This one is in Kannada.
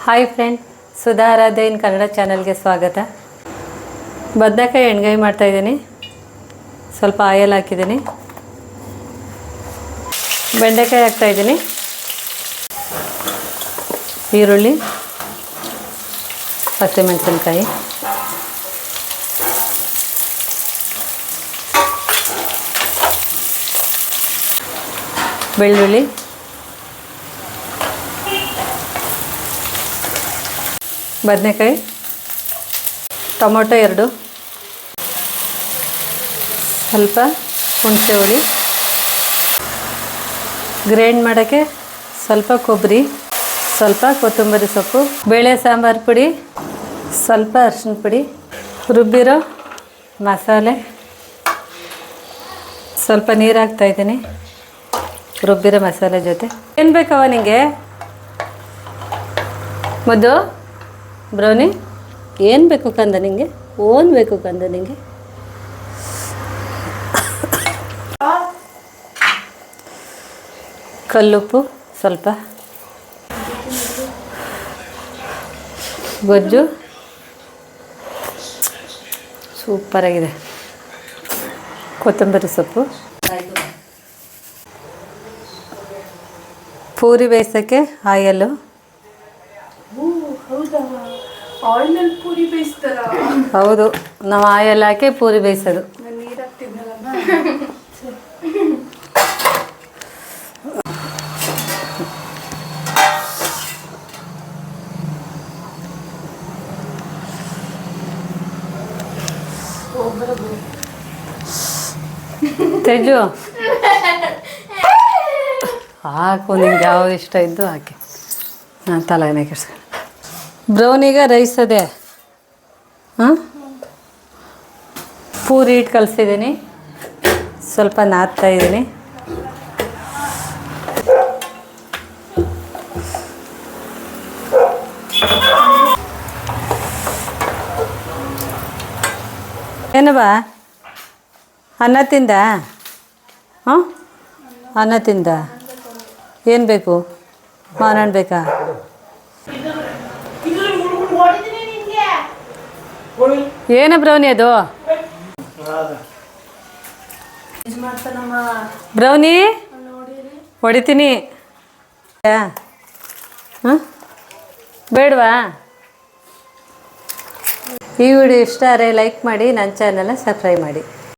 ಹಾಯ್ ಫ್ರೆಂಡ್, ಸುಧಾ ಆರಾಧ್ಯ ಇನ್ ಕನ್ನಡ ಚಾನಲ್ಗೆ ಸ್ವಾಗತ. ಬದನೆಕಾಯಿ ಎಣ್ಗಾಯಿ ಮಾಡ್ತಾಯಿದ್ದೀನಿ. ಸ್ವಲ್ಪ ಆಯಿಲ್ ಹಾಕಿದ್ದೀನಿ. ಬೆಂಡೆಕಾಯಿ ಹಾಕ್ತಾಯಿದ್ದೀನಿ. ಈರುಳ್ಳಿ, ಹಸಿಮೆಣಸಿನ್ಕಾಯಿ, ಬೆಳ್ಳುಳ್ಳಿ, ಬದನೆಕಾಯಿ, ಟೊಮೊಟೊ 2, ಸ್ವಲ್ಪ ಹುಣಸೆ ಹುಳಿ, ಗ್ರೈಂಡ್ ಮಾಡೋಕ್ಕೆ ಸ್ವಲ್ಪ ಕೊಬ್ಬರಿ, ಸ್ವಲ್ಪ ಕೊತ್ತಂಬರಿ ಸೊಪ್ಪು, ಬೇಳೆ ಸಾಂಬಾರು ಪುಡಿ, ಸ್ವಲ್ಪ ಅರಿಶಿನ ಪುಡಿ, ರುಬ್ಬಿರೋ ಮಸಾಲೆ, ಸ್ವಲ್ಪ ನೀರು ಹಾಕ್ತಾಯಿದ್ದೀನಿ ರುಬ್ಬಿರೋ ಮಸಾಲೆ ಜೊತೆ. ಏನು ಬೇಕವ ನಿಮಗೆ ಮುದ್ದು ಬ್ರೌನಿ? ಏನು ಬೇಕು ಕಂದ ನಿಂಗೆ? ಓನ್ ಬೇಕು ಕಂದ ನಿಂಗೆ? ಕಲ್ಲುಪ್ಪು ಸ್ವಲ್ಪ, ಗೊಜ್ಜು ಸೂಪರಾಗಿದೆ, ಕೊತ್ತಂಬರಿ ಸೊಪ್ಪು, ಪೂರಿ ಬೇಯಿಸೋಕ್ಕೆ ಆಯಲ್ಲು. ಹೌದು, ನಾವು ಆಯಲ್ ಹಾಕಿ ಪೂರಿ ಬೇಯಿಸೋದು. ತೆಜು ಹಾಕು, ನಿಂಗೆ ಯಾವ್ದು ಇಷ್ಟ ಇದ್ದು ಹಾಕಿ. ನಾನು ತಲೆನೇ ಕೆಡ್ಸ್ಕೊಂಡು ಬ್ರೌನಿಗೆ ರೈಸ್ ಅದೇ. ಹಾಂ, ಪೂರಿ ಹಿಟ್ಟು ಕಲಿಸಿದ್ದೀನಿ, ಸ್ವಲ್ಪ ನಾದ್ತಾಯಿದ್ದೀನಿ. ಏನವ್ವ, ಅನ್ನ ತಿಂದ? ಹಾಂ, ಅನ್ನ ತಿಂದ? ಏನು ಬೇಕು? ಮಾವಿನ ಹಣ್ಣು ಬೇಕಾ? ಏನು ಬ್ರೌನಿ ಅದು? ಬ್ರೌನಿ ಹೊಡಿತೀನಿ. ಹಾಂ, ಬೇಡವಾ? ಈ ವಿಡಿಯೋ ಇಷ್ಟ ಆದರೆ ಲೈಕ್ ಮಾಡಿ, ನನ್ನ ಚಾನಲ್ನ ಸಬ್ಸ್ಕ್ರೈಬ್ ಮಾಡಿ.